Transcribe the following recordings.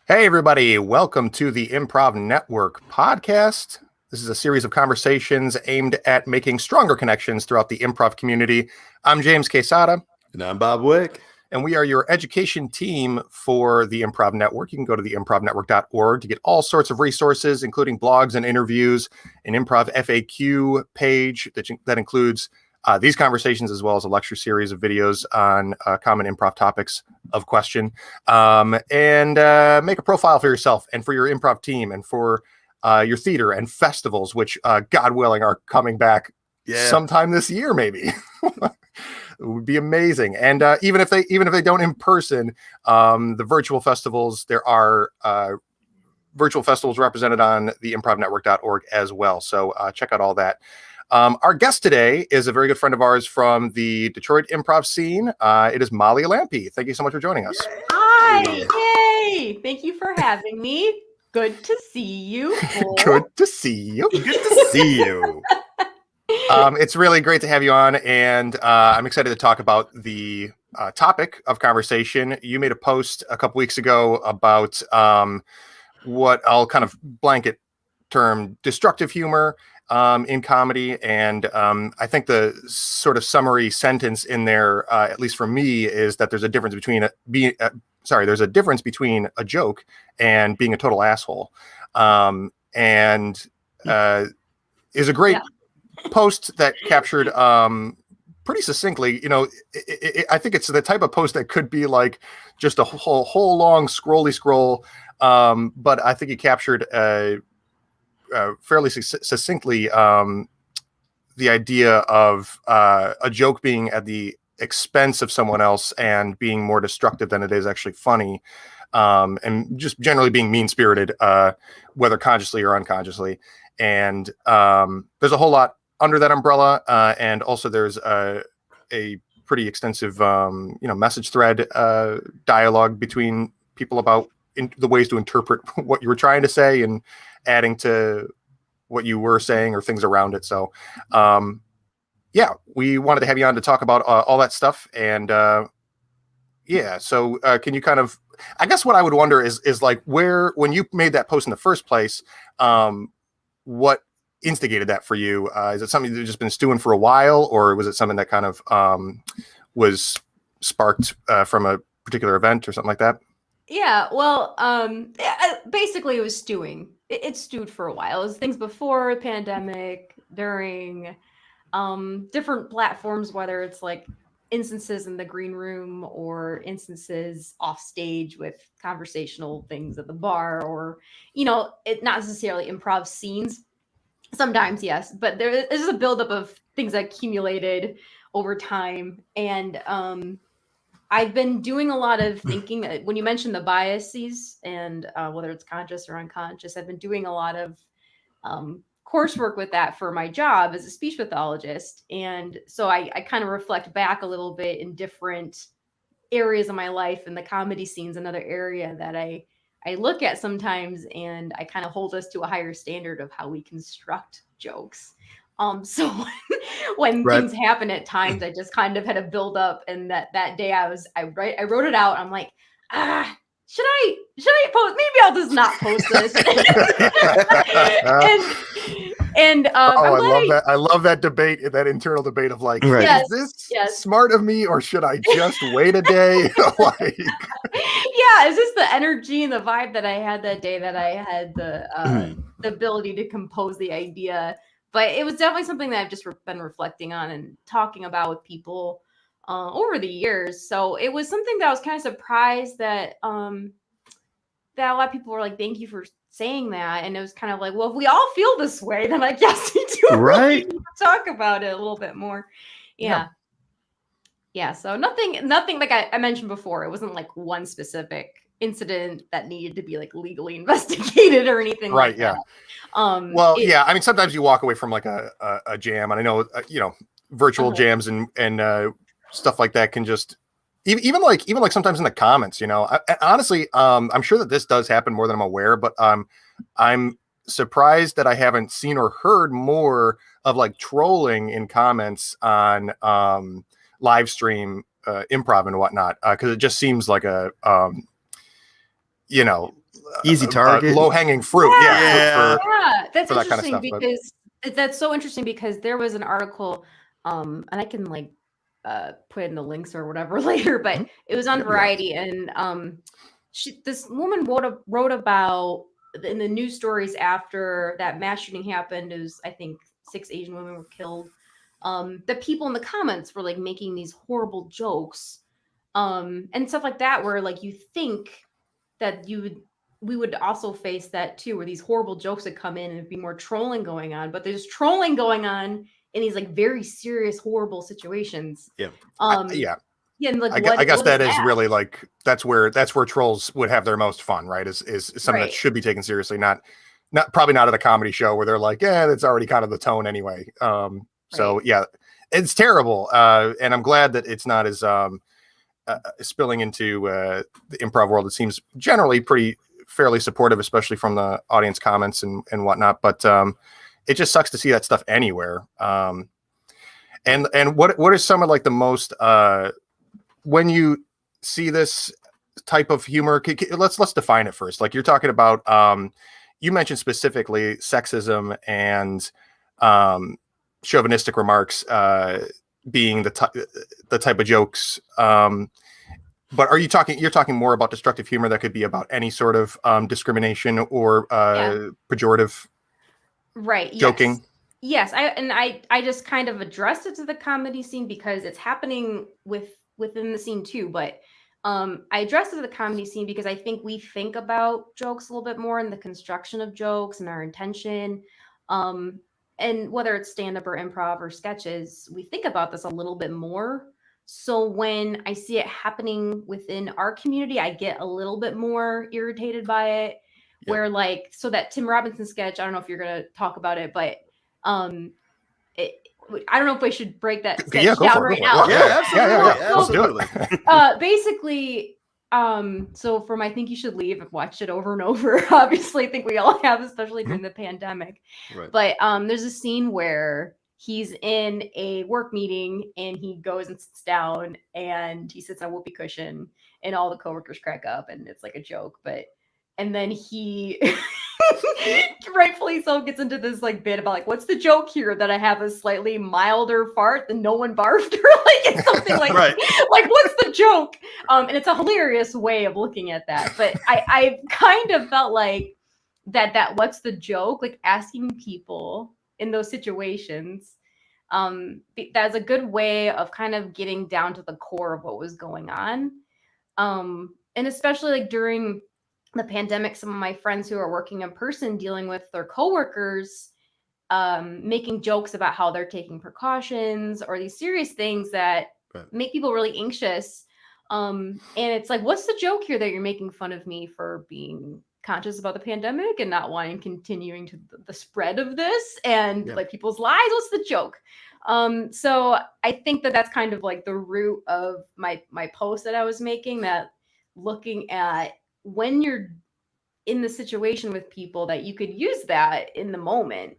Hey, everybody. Welcome to the Improv Network podcast. This is a series of conversations aimed at making stronger connections throughout the improv community. I'm James Quesada. And I'm Bob Wick. And we are your education team for the Improv Network. You can go to the improvnetwork.org to get all sorts of resources, including blogs and interviews, an improv FAQ page that includes these conversations, as well as a lecture series of videos on common improv topics of question, and make a profile for yourself and for your improv team and for your theater and festivals, which, God willing, are coming back sometime this year, maybe. It would be amazing. And even if they don't in person, the virtual festivals, there are virtual festivals represented on the improvnetwork.org as well. So check out all that. Our guest today is a very good friend of ours from the Detroit improv scene. It is Molly Alampi. Thank you so much for joining us. Hi, yay! Thank you for having me. Good to see you. Good to see you. Good to see you. It's really great to have you on, and I'm excited to talk about the topic of conversation. You made a post a couple weeks ago about what I'll kind of blanket term destructive humor in comedy, and I think the sort of summary sentence in there, at least for me, is that there's a difference between there's a difference between a joke and being a total asshole, and is a great post that captured pretty succinctly. You know, I think it's the type of post that could be like just a whole long scrolly scroll, but I think it captured fairly succinctly the idea of a joke being at the expense of someone else and being more destructive than it is actually funny, and just generally being mean-spirited, whether consciously or unconsciously. And there's a whole lot under that umbrella, and also there's a pretty extensive message thread dialogue between people about the ways to interpret what you were trying to say and adding to what you were saying or things around it. So we wanted to have you on to talk about all that stuff. And so can you kind of, I guess what I would wonder is like when you made that post in the first place, what instigated that for you? Is it something you've just been stewing for a while, or was it something that kind of was sparked from a particular event or something like that? Yeah, well, basically it was stewing. It stewed for a while. It was things before the pandemic, during different platforms, whether it's like instances in the green room or instances off stage with conversational things at the bar, or, not necessarily improv scenes. Sometimes, yes, but there is a buildup of things that accumulated over time. And I've been doing a lot of thinking. When you mentioned the biases and whether it's conscious or unconscious, I've been doing a lot of coursework with that for my job as a speech pathologist. And so I kind of reflect back a little bit in different areas of my life, and the comedy scene's another area that I look at sometimes, and I kind of hold us to a higher standard of how we construct jokes. So when things happen at times, I just kind of had a build up, and that day I wrote it out. I'm like, should I post? Maybe I'll just not post this. I love that debate, that internal debate of like, is this smart of me, or should I just wait a day? Is this the energy and the vibe that I had that day, that I had the ability to compose the idea? But it was definitely something that I've just been reflecting on and talking about with people over the years. So it was something that I was kind of surprised that that a lot of people were like, "Thank you for saying that." And it was kind of like, well, if we all feel this way, then I guess we do really need to talk about it a little bit more. Yeah. So nothing like I mentioned before. It wasn't like one specific incident that needed to be like legally investigated or anything like that. I mean, sometimes you walk away from like a jam, and I know virtual jams and stuff like that can just even like sometimes in the comments, honestly, I'm sure that this does happen more than I'm aware, but I'm surprised that I haven't seen or heard more of like trolling in comments on live stream improv and whatnot, because it just seems like Easy target. low hanging fruit. Yeah. That's for that kind of interesting stuff, but- because that's so interesting because there was an article, and I can like put in the links or whatever later, but Mhm. it was on That'd be Variety, and this woman wrote about in the news stories after that mass shooting happened. It was, I think, 6 Asian women were killed. The people in the comments were like making these horrible jokes, and stuff like that, where like you think that we would also face that too, where these horrible jokes would come in and it'd be more trolling going on, but there's trolling going on in these like very serious, horrible situations. Yeah. Yeah. Yeah, and like I guess what that is really like that's where trolls would have their most fun, right? Is something Right. that should be taken seriously, not probably not at a comedy show where they're like, yeah, that's already kind of the tone anyway. So Right. yeah, it's terrible, and I'm glad that it's not as spilling into the improv world. It seems generally pretty fairly supportive, especially from the audience comments and whatnot. But it just sucks to see that stuff anywhere. And what are some of like the most when you see this type of humor? Let's define it first. Like you're talking about, you mentioned specifically sexism and chauvinistic remarks being the type of jokes. But you're talking more about destructive humor that could be about any sort of discrimination or pejorative Right. joking. Yes. I just kind of addressed it to the comedy scene because it's happening within the scene too. But I addressed it to the comedy scene because I think we think about jokes a little bit more in the construction of jokes and our intention. And whether it's stand-up or improv or sketches, we think about this a little bit more. So when I see it happening within our community, I get a little bit more irritated by it. Where like, so that Tim Robinson sketch, I don't know if you're gonna talk about it, but it, I don't know if I should break that sketch Go down for it, right go for it. now. Yeah, absolutely. Let's do it. Basically, so from I Think You Should Leave, I've watched it over and over. Obviously, I think we all have, especially during the pandemic. Right. But there's a scene where he's in a work meeting and he goes and sits down and he sits on a whoopee cushion and all the coworkers crack up and it's like a joke, and then he rightfully so gets into this like bit about like, what's the joke here that I have a slightly milder fart than no one barfed, or like it's something like Right. like what's the joke? And it's a hilarious way of looking at that. But I kind of felt like that what's the joke? Like asking people in those situations, that's a good way of kind of getting down to the core of what was going on. And especially like during the pandemic, some of my friends who are working in person dealing with their coworkers, making jokes about how they're taking precautions or these serious things that make people really anxious. And it's like, what's the joke here that you're making fun of me for being conscious about the pandemic and not wanting continuing to the spread of this and like people's lives? What's the joke? So I think that's kind of like the root of my post that I was making, that looking at when you're in the situation with people that you could use that in the moment.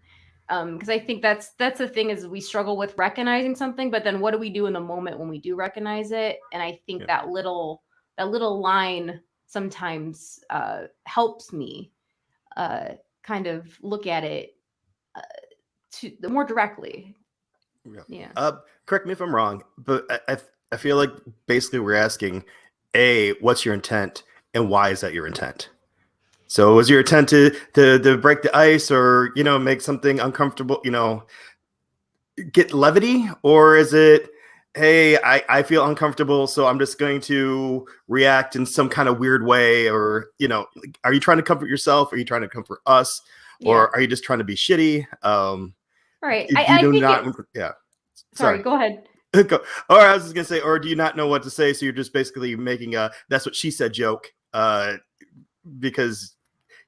Because I think that's the thing, is we struggle with recognizing something, but then what do we do in the moment when we do recognize it? And I think that little line sometimes helps me kind of look at it to more directly. Correct me if I'm wrong, but I feel like basically we're asking, A, what's your intent, and why is that your intent? So was your intent to break the ice, or make something uncomfortable, get levity, or is it, hey, I feel uncomfortable, so I'm just going to react in some kind of weird way, or are you trying to comfort yourself? Are you trying to comfort us, or are you just trying to be shitty? Right. Sorry, go ahead. Or I was just gonna say, or do you not know what to say, so you're just basically making a "that's what she said" joke because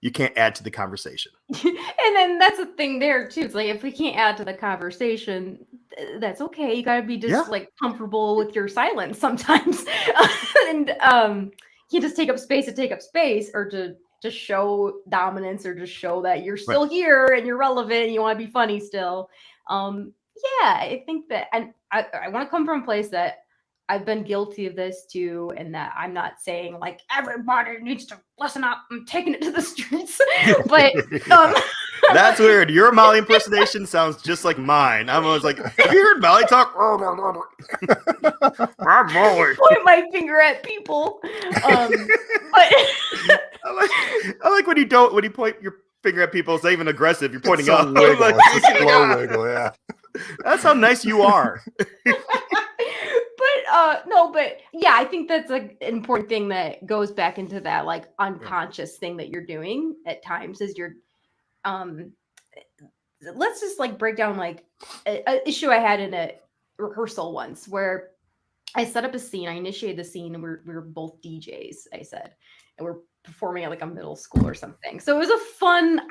you can't add to the conversation. And then that's the thing there too. It's like, if we can't add to the conversation, that's okay. You gotta be just like comfortable with your silence sometimes. And you just take up space or to show dominance, or just show that you're still here and you're relevant and you want to be funny still. I think that, and I want to come from a place that I've been guilty of this too, and that I'm not saying like everybody needs to listen up. I'm taking it to the streets, but That's weird. Your Molly impersonation sounds just like mine. I was like, have you heard Molly talk? I'm Molly. Point my finger at people. But I like when you point your finger at people. It's not even aggressive. You're pointing It's a up. wiggle. Like, It's a slow wiggle, yeah. that's how nice you are. but yeah, I think that's like an important thing that goes back into that like unconscious thing that you're doing at times is you're let's just like break down like an issue I had in a rehearsal once where I set up a scene. I initiated the scene and we were both DJs, I said, and we're performing at like a middle school or something. So it was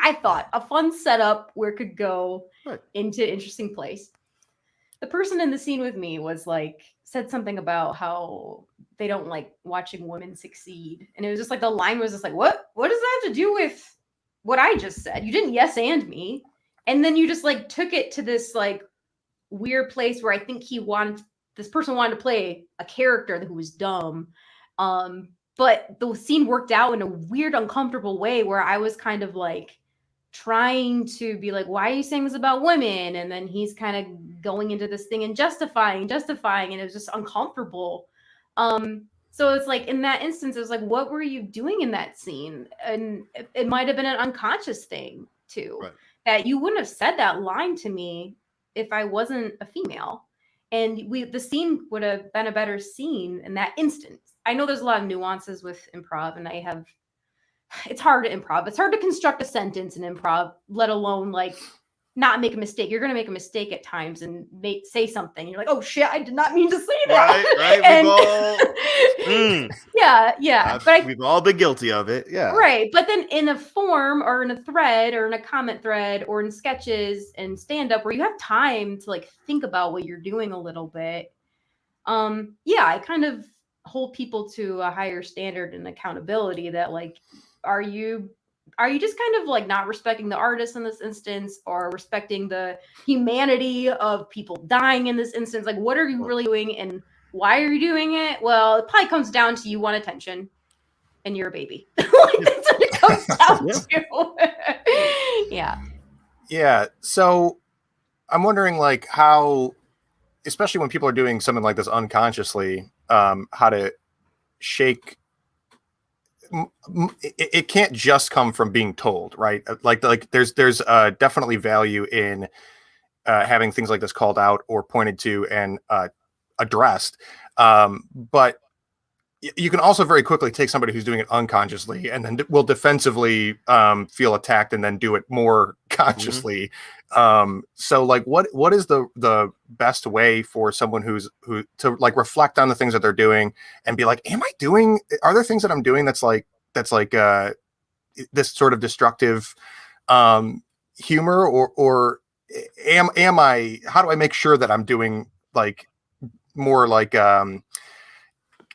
I thought a fun setup where it could go into an interesting place. The person in the scene with me was like, said something about how they don't like watching women succeed. And it was just like, the line was just like, what does that have to do with what I just said? You didn't yes and me. And then you just like took it to this like weird place where I think this person wanted to play a character who was dumb. But the scene worked out in a weird, uncomfortable way where I was kind of like trying to be like, why are you saying this about women? And then he's kind of going into this thing and justifying. And it was just uncomfortable. So it's like in that instance, it was like, what were you doing in that scene? And it might have been an unconscious thing too, that you wouldn't have said that line to me if I wasn't a female. And the scene would have been a better scene in that instance. I know there's a lot of nuances with improv, and it's hard to improv. It's hard to construct a sentence in improv, let alone like not make a mistake. You're going to make a mistake at times and say something. You're like, oh shit, I did not mean to say that. Right. Yeah. But we've all been guilty of it. Yeah. Right. But then in a form or in a thread or in a comment thread or in sketches and stand up where you have time to like think about what you're doing a little bit. I kind of hold people to a higher standard and accountability that like, are you just kind of like not respecting the artist in this instance or respecting the humanity of people dying in this instance? Like, what are you really doing and why are you doing it? Well, it probably comes down to you want attention and you're a baby. Like, that's what it comes down to. Yeah. So I'm wondering like how, especially when people are doing something like this unconsciously, how to shake. It can't just come from being told, right? Like there's definitely value in having things like this called out or pointed to and addressed. But you can also very quickly take somebody who's doing it unconsciously and then will defensively feel attacked and then do it more consciously. So like what is the best way for someone who to like reflect on the things that they're doing and be like, are there things that I'm doing that's like this sort of destructive humor or am I, how do I make sure that I'm doing like more like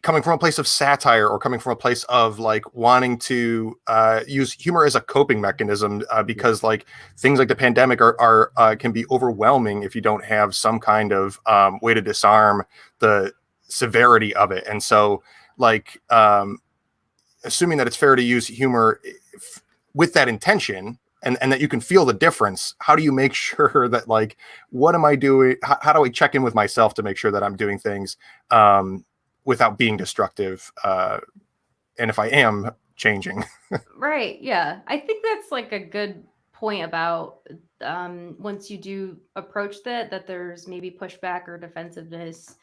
coming from a place of satire or coming from a place of like wanting to use humor as a coping mechanism because like things like the pandemic are can be overwhelming if you don't have some kind of way to disarm the severity of it. And so like assuming that it's fair to use humor with that intention and that you can feel the difference, how do you make sure that like, what am I doing? How do I check in with myself to make sure that I'm doing things without being destructive, and if I am, changing? Right. Yeah. I think that's like a good point about once you do approach that there's maybe pushback or defensiveness.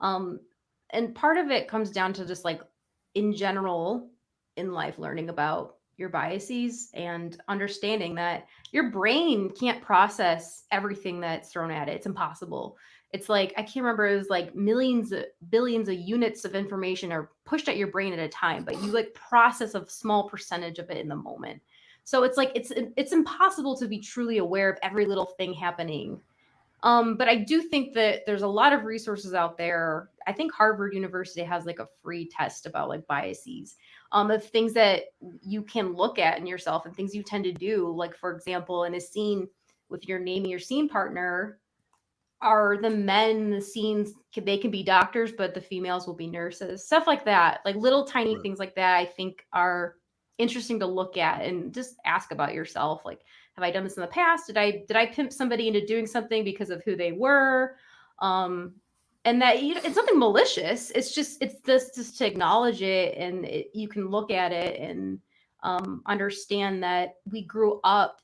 And part of it comes down to just like in general in life, learning about your biases and understanding that your brain can't process everything that's thrown at it. It's impossible. It's like, I can't remember, it was like billions of units of information are pushed at your brain at a time, but you like process a small percentage of it in the moment. So it's like, it's impossible to be truly aware of every little thing happening. But I do think that there's a lot of resources out there. I think Harvard University has like a free test about like biases, of things that you can look at in yourself and things you tend to do. Like, for example, in a scene with your naming your scene partner, are the men in the scenes, they can be doctors, but the females will be nurses, stuff like that. Like little tiny things like that, I think are interesting to look at and just ask about yourself. Like, have I done this in the past? Did I pimp somebody into doing something because of who they were? And that it's nothing malicious. It's just to acknowledge it, and you can look at it and understand that we grew up.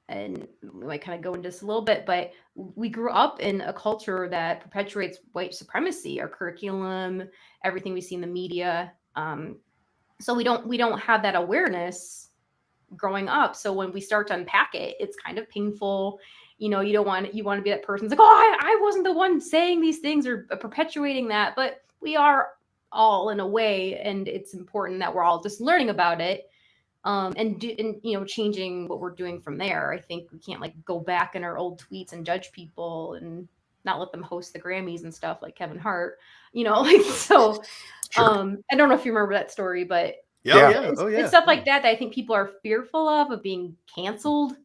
And we might kind of go into this a little bit, but we grew up in a culture that perpetuates white supremacy, our curriculum, everything we see in the media. So we don't have that awareness growing up. So when we start to unpack it, it's kind of painful. You know, you want to be that person who's like, oh, I wasn't the one saying these things or perpetuating that, but we are all in a way, and it's important that we're all just learning about it. And changing what we're doing from there. I think we can't like go back in our old tweets and judge people and not let them host the Grammys and stuff like Kevin Hart, like so. Sure. I don't know if you remember that story, but it's stuff like that I think people are fearful of being canceled,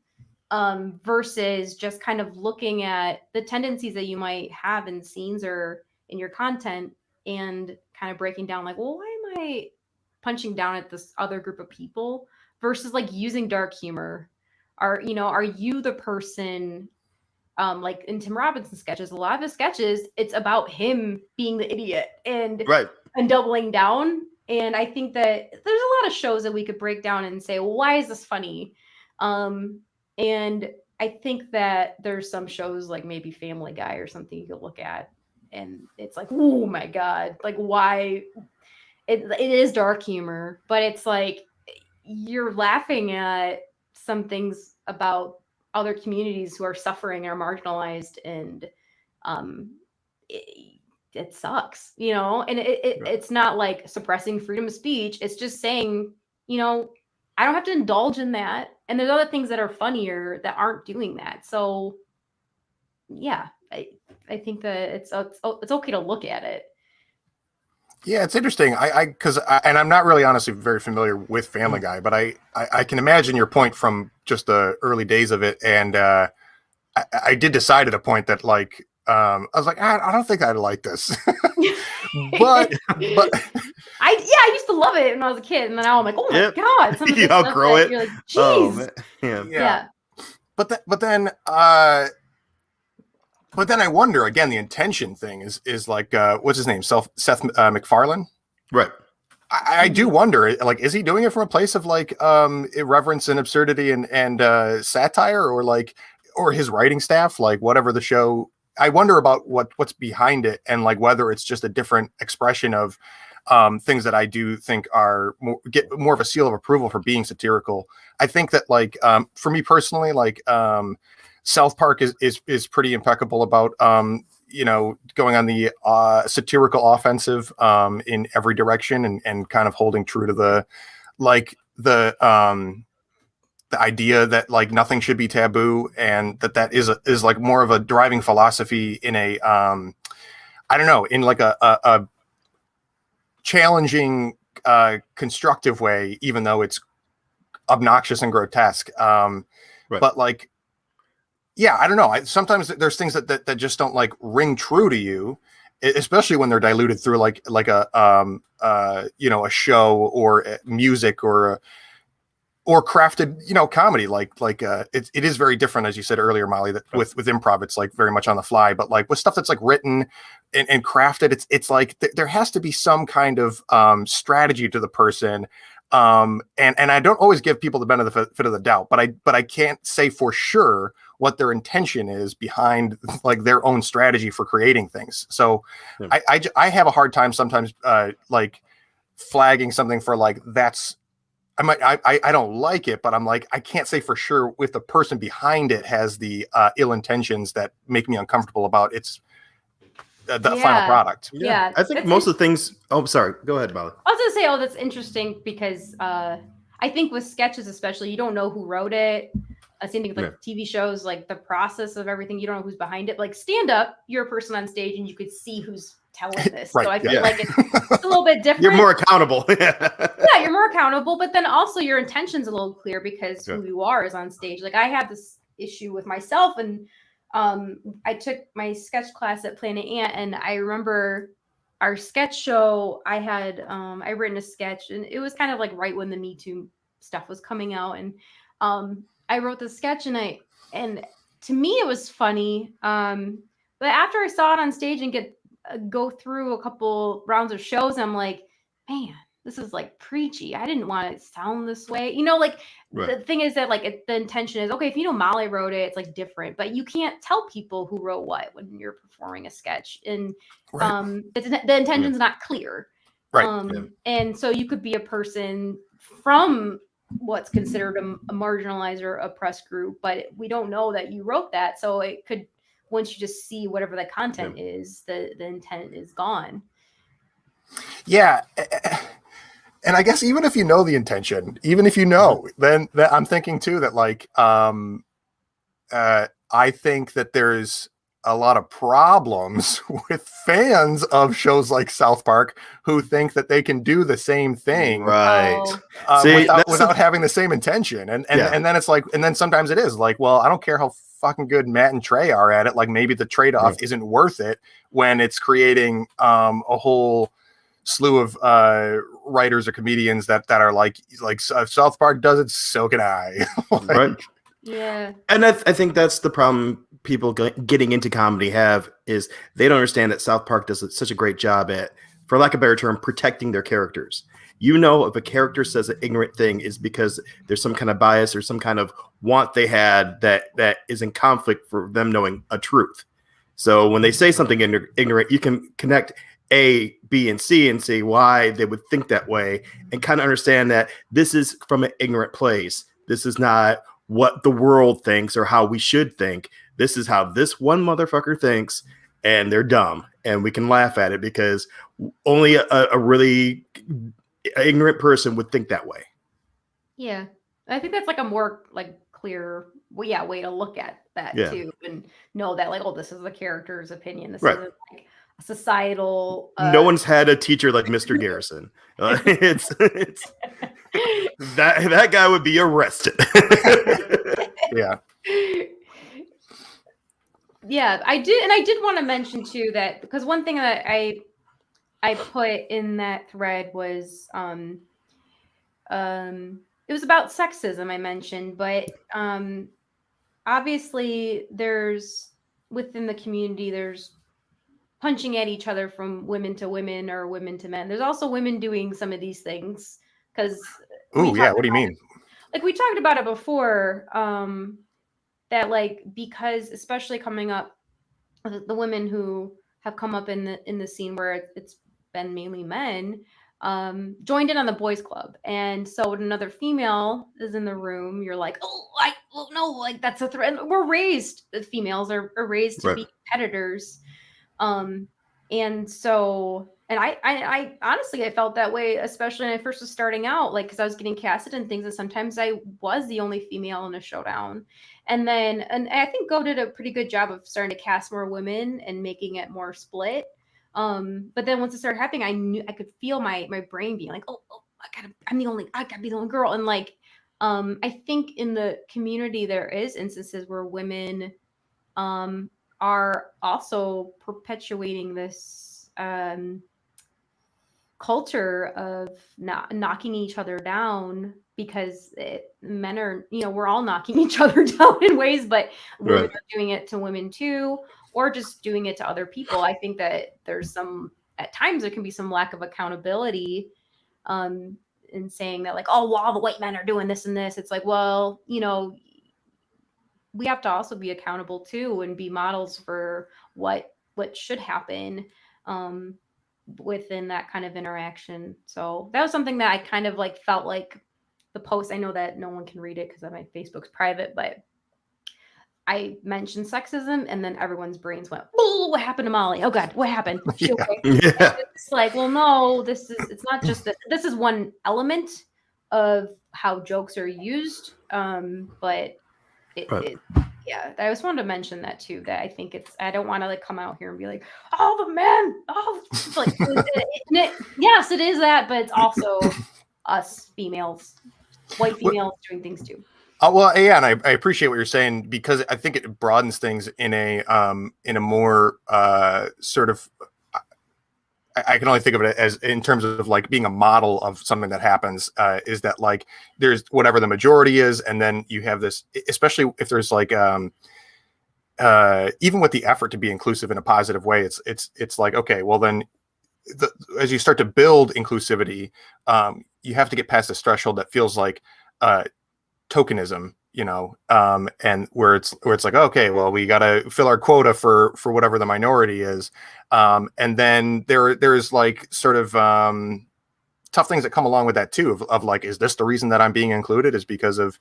versus just kind of looking at the tendencies that you might have in scenes or in your content and kind of breaking down like, well, why am I punching down at this other group of people versus like using dark humor? Are you the person, like in Tim Robinson's sketches, a lot of his sketches, it's about him being the idiot and doubling down. And I think that there's a lot of shows that we could break down and say, well, why is this funny? And I think that there's some shows like maybe Family Guy or something you could look at and it's like, oh my God, like why? It is dark humor, but it's like you're laughing at some things about other communities who are suffering or marginalized, and it sucks, and it's not like suppressing freedom of speech. It's just saying, I don't have to indulge in that. And there's other things that are funnier that aren't doing that. So yeah, I think that it's okay to look at it. Yeah, it's interesting. And I'm not really honestly very familiar with Family Guy, but I can imagine your point from just the early days of it. And I did decide at a point that like, I was like, I don't think I'd like this, but I used to love it when I was a kid, and then now I'm like, oh my God, some of you outgrow it. You're like, geez. Yeah. But then I wonder again. The intention thing is like, what's his name? Seth MacFarlane, right? I do wonder, like, is he doing it from a place of like irreverence and absurdity and satire, or his writing staff, like whatever the show. I wonder about what's behind it, and like whether it's just a different expression of things that I do think get more of a seal of approval for being satirical. I think that like for me personally, like South Park is pretty impeccable about going on the satirical offensive in every direction and kind of holding true to the idea that like nothing should be taboo, and that is like more of a driving philosophy in a I don't know, in like a challenging constructive way, even though it's obnoxious and grotesque. But like, yeah, I don't know. Sometimes there's things that just don't like ring true to you, especially when they're diluted through like a show or music or crafted, comedy. It is very different, as you said earlier, Molly, that with improv, it's like very much on the fly, but like with stuff that's like written and crafted, it's like there has to be some kind of strategy to the person. And I don't always give people the benefit of the doubt, but I can't say for sure what their intention is behind like their own strategy for creating things. So I have a hard time sometimes like flagging something for like, I don't like it, but I'm like, I can't say for sure if the person behind it has the ill intentions that make me uncomfortable about the final product. Yeah. I think most of the things. Oh, sorry. Go ahead, Molly. I was going to say, that's interesting because I think with sketches, especially, you don't know who wrote it. Same thing with like TV shows, like the process of everything. You don't know who's behind it. Like stand up, you're a person on stage and you could see who's telling this. Right, so I feel like it's a little bit different. You're more accountable. Yeah, you're more accountable, but then also your intention's a little clear because who you are is on stage. Like I had this issue with myself and I took my sketch class at Planet Ant, and I remember our sketch show. I had I written a sketch, and it was kind of like right when the Me Too stuff was coming out, and I wrote the sketch, and to me it was funny. But after I saw it on stage and go through a couple rounds of shows, I'm like, man, this is like preachy. I didn't want to sound this way. Like the thing is that like the intention is, okay, if Molly wrote it, it's like different, but you can't tell people who wrote what when you're performing a sketch, and the intention's not clear. Right. And so you could be a person from what's considered a marginalized or oppressed group, but we don't know that you wrote that. So it could, once you just see whatever the content is, the intent is gone. Yeah. And I guess even if you know the intention, even if you know, then I'm thinking too that like, I think that there's a lot of problems with fans of shows like South Park who think that they can do the same thing, right? Without having the same intention. And then it's like, and then sometimes it is like, well, I don't care how fucking good Matt and Trey are at it. Like maybe the trade-off isn't worth it when it's creating a whole slew of writers or comedians that are like South Park does it, so can I. Right. Yeah. And I think that's the problem people getting into comedy have, is they don't understand that South Park does such a great job at, for lack of a better term, protecting their characters. If a character says an ignorant thing is because there's some kind of bias or some kind of want they had that is in conflict for them knowing a truth. So when they say something ignorant, you can connect A, B, and C and say why they would think that way, and kind of understand that this is from an ignorant place. This is not what the world thinks or how we should think. This is how this one motherfucker thinks, and they're dumb, and we can laugh at it because only a really ignorant person would think that way. Yeah, I think that's like a more like clear way to look at that too, and know that like, oh, this is the character's opinion. This isn't like a societal. No one's had a teacher like Mr. Garrison. It's that guy would be arrested. Yeah, I did want to mention too that, because one thing that I put in that thread was it was about sexism, I mentioned, but obviously there's, within the community, there's punching at each other from women to women or women to men. There's also women doing some of these things, because what do you mean? Like we talked about it before, that like, because especially coming up, the women who have come up in the scene where it's been mainly men, joined in on the boys club, and so when another female is in the room, you're like, no, like that's a threat. Females are raised to be competitors, and so. And I honestly, I felt that way, especially when I first was starting out, like, because I was getting casted and things, and sometimes I was the only female in a showdown. And I think Go did a pretty good job of starting to cast more women and making it more split. But then once it started happening, I could feel my brain being like, oh, I gotta be the only girl. And like, I think in the community there is instances where women are also perpetuating this culture of not knocking each other down, because men are, we're all knocking each other down in ways, but women are doing it to women too, or just doing it to other people. I think that there's at times there can be some lack of accountability in saying that like, oh, well, all the white men are doing this and this. It's like, well, we have to also be accountable too, and be models for what should happen within that kind of interaction. So that was something that I kind of like felt like the post. I know that no one can read it because my Facebook's private, but I mentioned sexism, and then everyone's brains went, oh, what happened to Molly? Oh God, what happened? Okay. It's like, well, no, it's not just this. This is one element of how jokes are used. But I just wanted to mention that too, that I think I don't want to like come out here and be like, oh, the men, it's like, yes, it is that, but it's also us females, white females doing things too. Well, yeah, and I appreciate what you're saying because I think it broadens things in a more sort of. I can only think of it as in terms of like being a model of something that happens. Is that like there's whatever the majority is, and then you have this, especially if there's like even with the effort to be inclusive in a positive way, it's like, okay, well then as you start to build inclusivity, you have to get past this threshold that feels like tokenism, and where it's like, okay, well, we got to fill our quota for whatever the minority is, and then there's like sort of tough things that come along with that too, of like, is this the reason that I'm being included is because of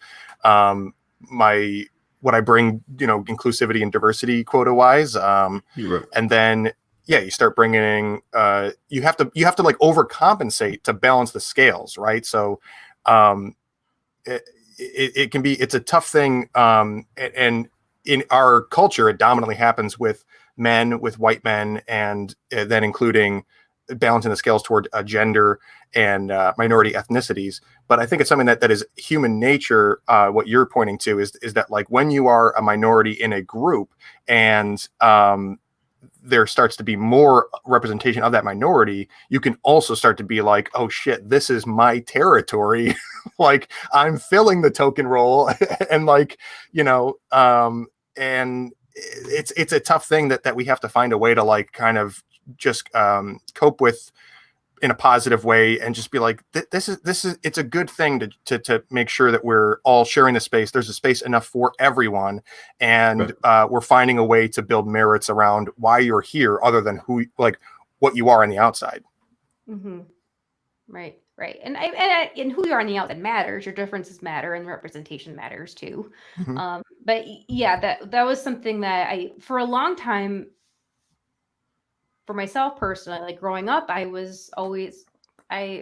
my what I bring, inclusivity and diversity quota wise, Right. and then you start bringing you have to like overcompensate to balance the scales, right? So it can be, it's a tough thing, and in our culture it dominantly happens with white men, and then including balancing the scales toward gender and minority ethnicities. But I think it's something that is human nature. What you're pointing to is that like when you are a minority in a group, and there starts to be more representation of that minority, you can also start to be like, oh shit, this is my territory. Like I'm filling the token role and like, and it's a tough thing that we have to find a way to like kind of just cope with in a positive way, and just be like, this is it's a good thing to make sure that we're all sharing the space. There's a space enough for everyone, and we're finding a way to build merits around why you're here, other than what you are on the outside. Mm-hmm. Right. And who you are on the outside matters. Your differences matter, and representation matters too. Mm-hmm. But yeah, that was something that for a long time, for myself personally, like growing up, I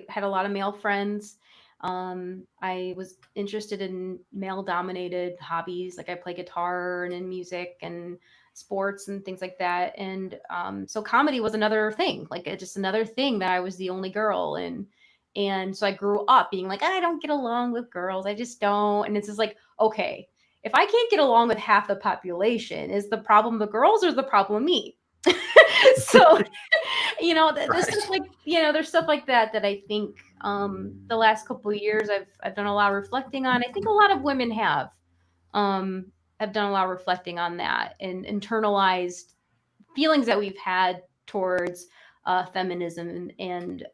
had a lot of male friends. I was interested in male dominated hobbies. Like I play guitar and in music and sports and things like that. And so comedy was another thing, like just another thing that I was the only girl in. And so I grew up being like, I don't get along with girls. I just don't. And it's just like, okay, if I can't get along with half the population, is the problem the girls or is the problem me? So there's stuff like there's stuff like that I think the last couple of years I've done a lot of reflecting on. I think a lot of women have done a lot of reflecting on that and internalized feelings that we've had towards feminism and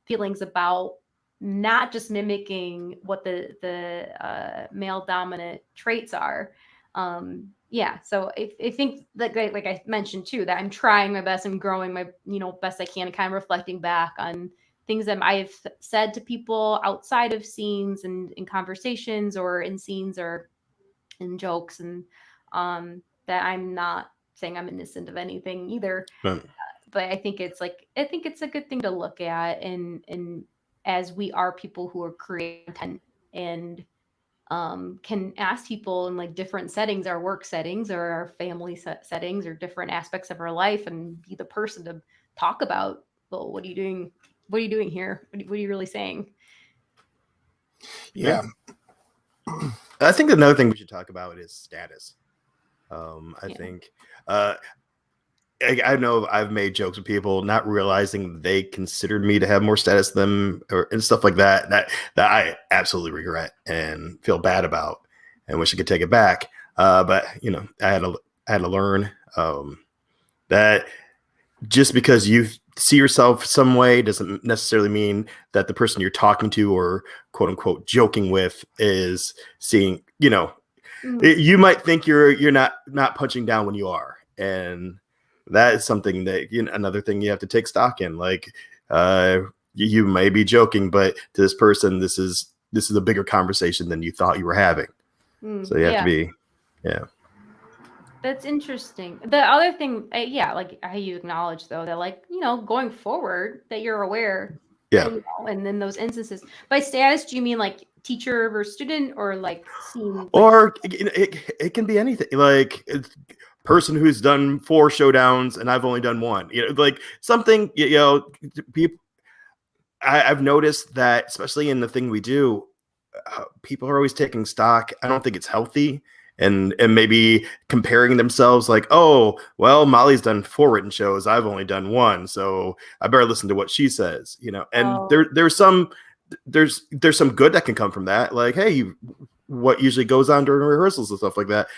feelings about not just mimicking what the male dominant traits are. So I think that like I mentioned too, that I'm trying my best and growing my best I can, and kind of reflecting back on things that I've said to people outside of scenes and in conversations or in scenes or in jokes, and that I'm not saying I'm innocent of anything either. But I think it's a good thing to look at, and as we are people who are creating content and can ask people in like different settings, our work settings or our family settings or different aspects of our life, and be the person to talk about, well, what are you doing? What are you doing here? What are you really saying? Yeah. I think another thing we should talk about is status. I think I know I've made jokes with people not realizing they considered me to have more status than them, and stuff like that I absolutely regret and feel bad about and wish I could take it back. But I had to learn that just because you see yourself some way doesn't necessarily mean that the person you're talking to or quote unquote joking with is seeing, you might think you're not punching down when you are. And that is something that, another thing you have to take stock in. Like, you may be joking, but to this person, this is a bigger conversation than you thought you were having. So you have to be, That's interesting. The other thing, like how you acknowledge though that like going forward that you're aware, and then those instances. By status, do you mean like teacher versus student, or like scene? Or it can be anything. Like person who's done 4 showdowns and I've only done 1. Like something. People. I've noticed that, especially in the thing we do, people are always taking stock. I don't think it's healthy. And maybe comparing themselves like, oh, well, Molly's done 4 written shows. I've only done 1. So I better listen to what she says, you know, and there's some good that can come from that. Like, hey, what usually goes on during rehearsals and stuff like that.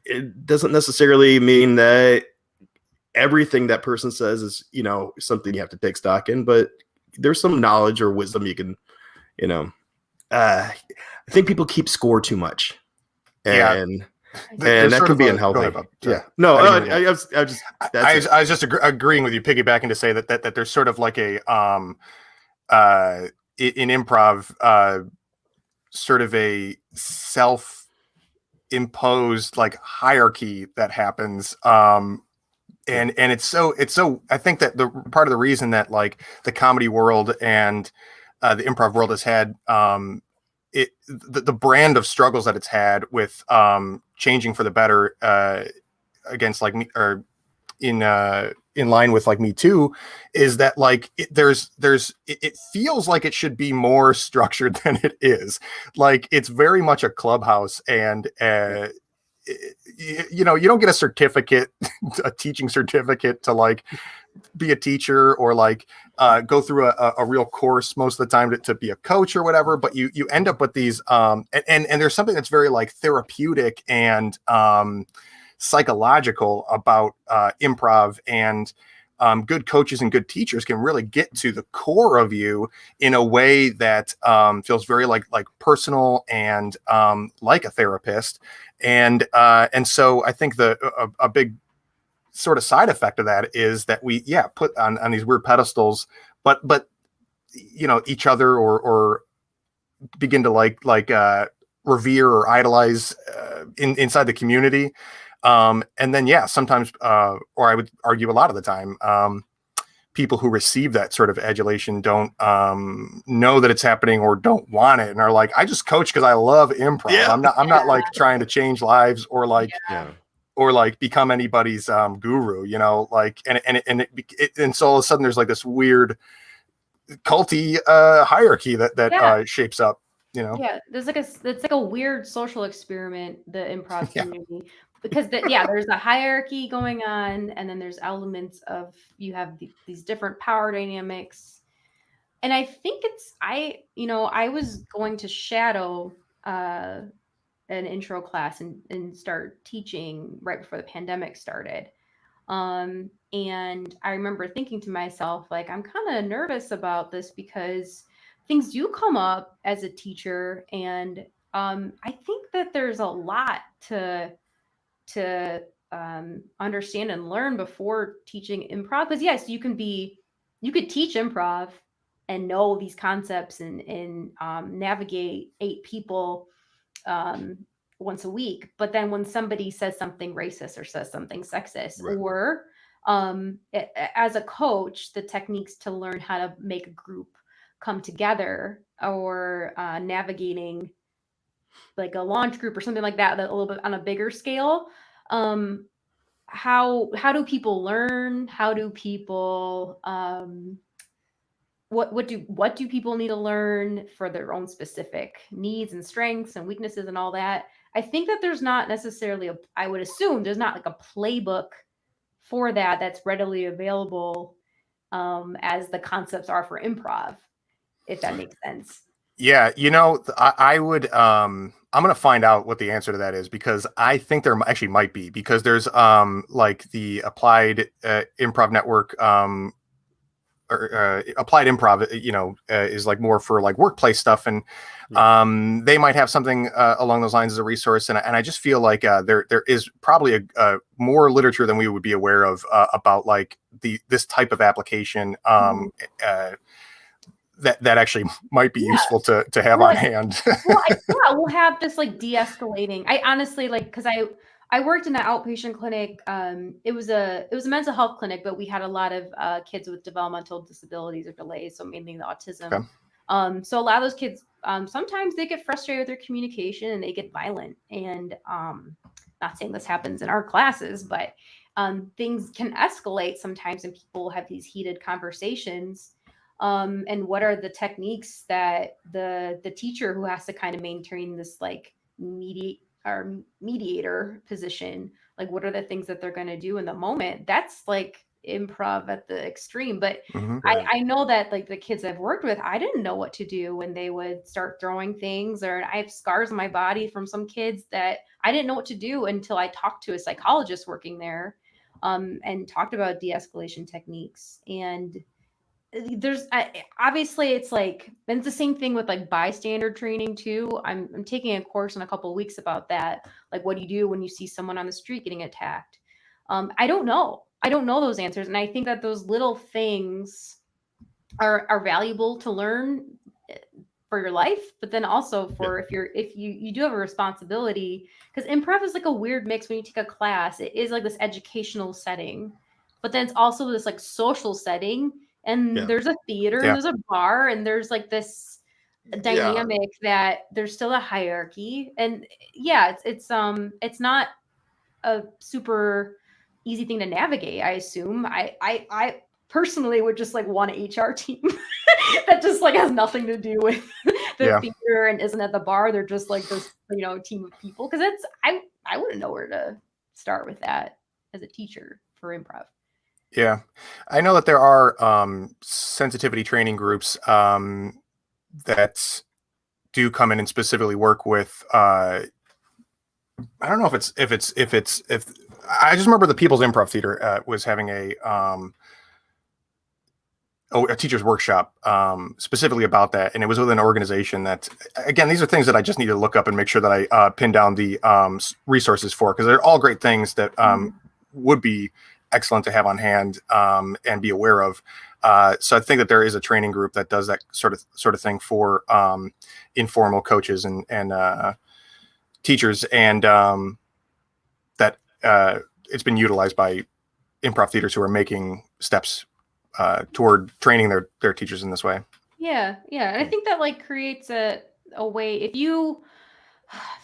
It doesn't necessarily mean that everything that person says is, you know, something you have to take stock in, but there's some knowledge or wisdom you can, you know, I think people keep score too much. And that can be unhealthy. Yeah. No, I was just agreeing with you, piggybacking to say that there's sort of like a in improv sort of a self-imposed like hierarchy that happens. And it's so I think that the part of the reason that like the comedy world and the improv world has had the brand of struggles that it's had with changing for the better against like me, or in line with like Me Too, is that like it feels like it should be more structured than it is. Like it's very much a clubhouse, and you know, you don't get a certificate, a teaching certificate to like be a teacher or like go through a real course most of the time to be a coach or whatever, but you end up with these and there's something that's very like therapeutic and psychological about improv, and good coaches and good teachers can really get to the core of you in a way that feels very like personal and like a therapist, and so I think a big sort of side effect of that is that we put on these weird pedestals, but you know, each other or begin to like revere or idolize inside the community. And then sometimes or I would argue a lot of the time people who receive that sort of adulation don't know that it's happening or don't want it, and are like, I just coach because I love improv. I'm not like trying to change lives or like or like become anybody's guru, you know, like, and so all of a sudden there's like this weird culty hierarchy that shapes up, you know. Yeah, it's like a weird social experiment, the improv community, because there's a hierarchy going on, and then there's elements of, you have these different power dynamics. And I think I was going to shadow an intro class and start teaching right before the pandemic started. And I remember thinking to myself, like, I'm kind of nervous about this because things do come up as a teacher. And I think that there's a lot to understand and learn before teaching improv. Because yes, you could teach improv and know these concepts and navigate 8 people once a week, but then when somebody says something racist or says something sexist, or as a coach, the techniques to learn how to make a group come together, or navigating like a launch group or something like that, a little bit on a bigger scale. How do people learn? How do people what do people need to learn for their own specific needs and strengths and weaknesses and all that? I think that there's not necessarily I would assume there's not like a playbook for that's readily available as the concepts are for improv, if that makes sense. Yeah, you know, I would I'm going to find out what the answer to that is, because I think there actually might be, because there's like the Applied Improv Network or Applied Improv, you know, is like more for like workplace stuff, and they might have something along those lines as a resource. And I just feel like there is probably a more literature than we would be aware of about like this type of application that actually might be useful to have on hand. We'll have this like de-escalating. I honestly, like, because I worked in an outpatient clinic. It was a mental health clinic, but we had a lot of kids with developmental disabilities or delays, so mainly the autism. Okay. So a lot of those kids, sometimes they get frustrated with their communication and they get violent. And not saying this happens in our classes, but things can escalate sometimes, and people have these heated conversations. and what are the techniques that the teacher who has to kind of maintain this like mediator position, like what are the things that they're going to do in the moment. That's like improv at the extreme. But Mhm. I know that like the kids I've worked with, I didn't know what to do when they would start throwing things, or I have scars on my body from some kids that I didn't know what to do until I talked to a psychologist working there, and talked about de-escalation techniques. And there's obviously it's like, and it's the same thing with like bystander training too. I'm taking a course in a couple of weeks about that. Like, what do you do when you see someone on the street getting attacked? I don't know. I don't know those answers, and I think that those little things are valuable to learn for your life, but then also for if you do have a responsibility, because improv is like a weird mix. When you take a class, it is like this educational setting, but then it's also this like social setting, and there's a theater and there's a bar, and there's like this dynamic that there's still a hierarchy. And it's not a super easy thing to navigate. I assume I personally would just like want an HR team that just like has nothing to do with the theater and isn't at the bar. They're just like this, team of people. Because it's I wouldn't know where to start with that as a teacher for improv. Yeah, I know that there are sensitivity training groups that do come in and specifically work with. I don't know if I just remember the People's Improv Theater was having a teacher's workshop specifically about that, and it was with an organization that, again, these are things that I just need to look up and make sure that I pin down the resources for, because they're all great things that would be excellent to have on hand and be aware of. So I think that there is a training group that does that sort of thing for informal coaches and teachers, and that it's been utilized by improv theaters who are making steps toward training their teachers in this way. Yeah. And I think that like creates a way, if you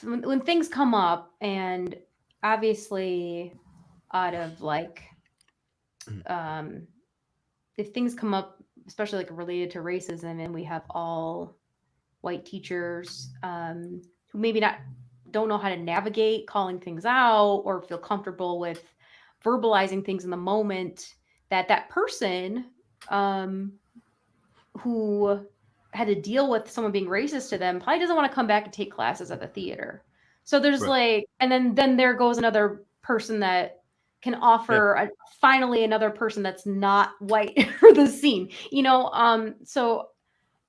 when things come up, and obviously out of like if things come up, especially like related to racism, and we have all white teachers who maybe don't know how to navigate calling things out or feel comfortable with verbalizing things in the moment, that person who had to deal with someone being racist to them probably doesn't want to come back and take classes at the theater. So there's like, and then there goes another person that can offer finally another person that's not white for the scene, so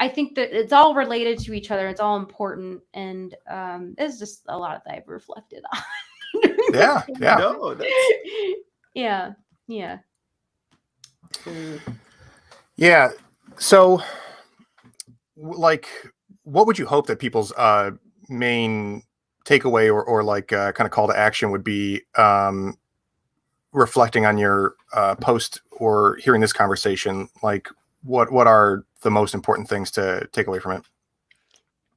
I think that it's all related to each other. It's all important. And it's just a lot that I've reflected on. Yeah. No, Yeah. Yeah. So, like, what would you hope that people's main takeaway or like kind of call to action would be, reflecting on your post or hearing this conversation? Like, what are the most important things to take away from it?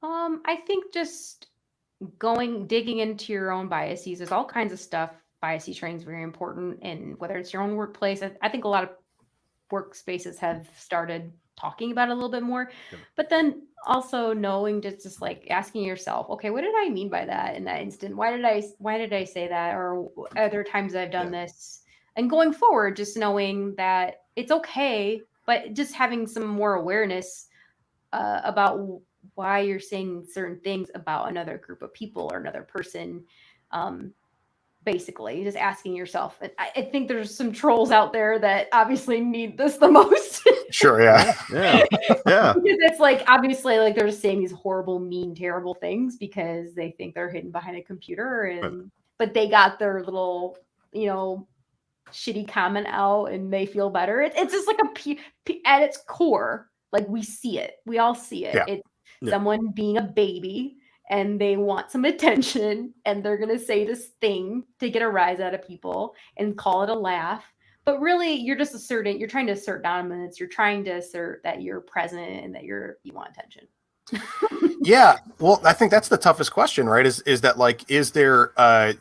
I think just digging into your own biases. There's all kinds of stuff. Bias training is very important, and whether it's your own workplace, I think a lot of workspaces have started talking about it a little bit more. But then also knowing, just like asking yourself, okay, what did I mean by that in that instant? Why did I say that? Or other times I've done this, and going forward, just knowing that it's okay, but just having some more awareness about why you're saying certain things about another group of people or another person. Basically just asking yourself. And I think there's some trolls out there that obviously need this the most. Sure. Yeah. Because it's like, obviously, like they're just saying these horrible, mean, terrible things because they think they're hidden behind a computer, but they got their little, shitty comment out and they feel better. It's just like at its core, like we see it. We all see it. Yeah. It's someone being a baby, and they want some attention, and they're going to say this thing to get a rise out of people and call it a laugh. But really, you're trying to assert dominance. You're trying to assert that you're present and that you want attention. Yeah, well, I think that's the toughest question, right? Is that like, is there a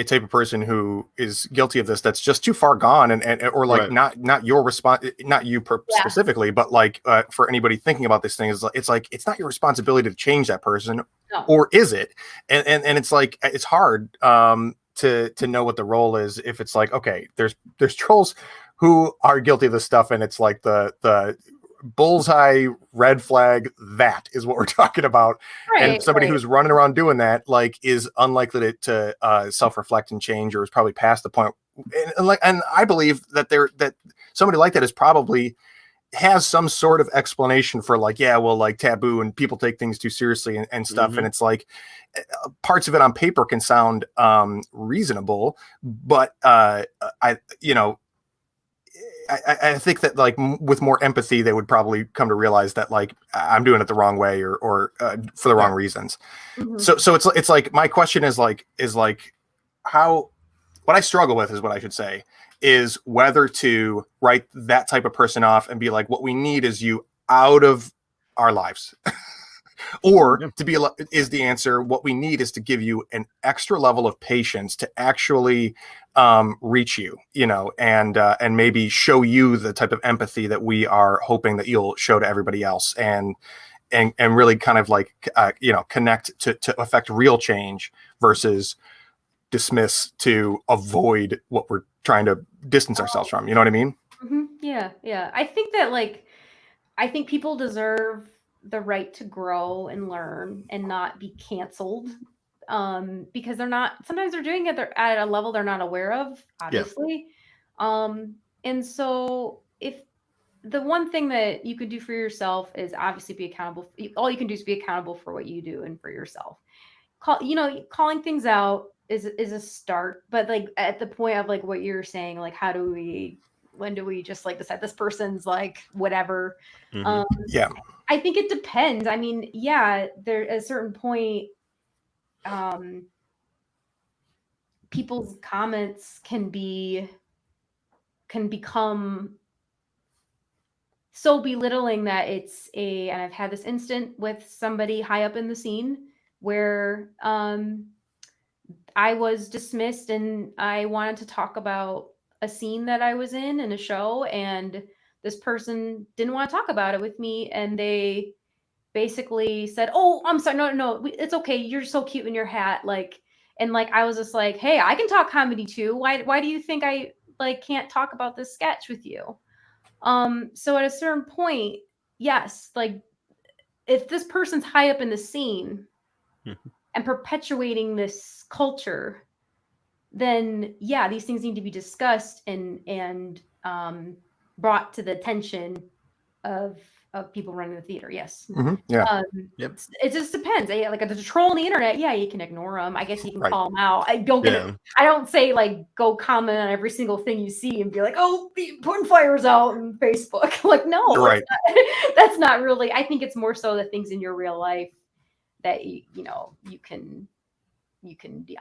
type of person who is guilty of this that's just too far gone, and or like Right. not your response, not you Yeah. specifically, but like for anybody thinking about this thing, is it's like it's not your responsibility to change that person, No. or is it? And it's like it's hard to know what the role is if it's like, okay, there's trolls who are guilty of this stuff, and it's like the bullseye red flag, that is what we're talking about. Right, And somebody right. who's running around doing that like is unlikely to self-reflect and change, or is probably past the point. And I believe that that somebody like that is probably has some sort of explanation for like, yeah, well, like taboo and people take things too seriously and stuff. And it's like parts of it on paper can sound reasonable, but I think that like with more empathy, they would probably come to realize that like I'm doing it the wrong way, or for the wrong reasons. Mhm. So it's like my question is like how, what I struggle with is, what I should say, is whether to write that type of person off and be like, what we need is you out of our lives. Or to be, is the answer, what we need is to give you an extra level of patience to actually reach you, and maybe show you the type of empathy that we are hoping that you'll show to everybody else, and really kind of like connect to affect real change versus dismiss to avoid what we're trying to distance ourselves from. You know what I mean? Mm-hmm. Yeah. I think that I think people deserve the right to grow and learn and not be canceled, because sometimes they're doing it at a level they're not aware of, obviously. And so if the one thing that you can do for yourself is obviously be accountable. All you can do is be accountable for what you do and for yourself. Calling things out is a start, but like at the point of like what you're saying, like when do we just like decide this person's like whatever? Yeah. I think it depends. I mean, yeah, there at a certain point, people's comments can become so belittling that and I've had this instant with somebody high up in the scene where I was dismissed and I wanted to talk about a scene that I was in a show, and this person didn't want to talk about it with me, and they basically said, "Oh, I'm sorry, no, it's okay. You're so cute in your hat." And I was just like, "Hey, I can talk comedy too. Why do you think I like can't talk about this sketch with you?" So at a certain point, yes, like if this person's high up in the scene and perpetuating this culture, then yeah, these things need to be discussed and brought to the attention of people running the theater. Yes. Mm-hmm. Yeah. It just depends. Like there's a troll on the internet. Yeah, you can ignore them. I guess you can Right. call them out. I don't say like go comment on every single thing you see and be like, oh, putting fires out on Facebook. Like no, Right. That's not really. I think it's more so the things in your real life that you can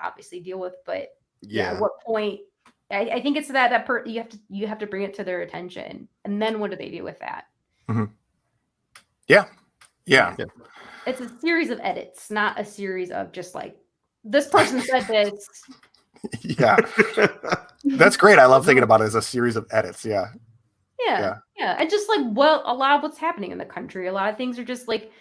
obviously deal with. But yeah, at what point? I think it's that you have to bring it to their attention, and then what do they do with that? Mm-hmm. Yeah. It's a series of edits, not a series of just like this person said this. Yeah. That's great. I love thinking about it as a series of edits. Yeah. And just like, well, a lot of what's happening in the country, a lot of things are just like,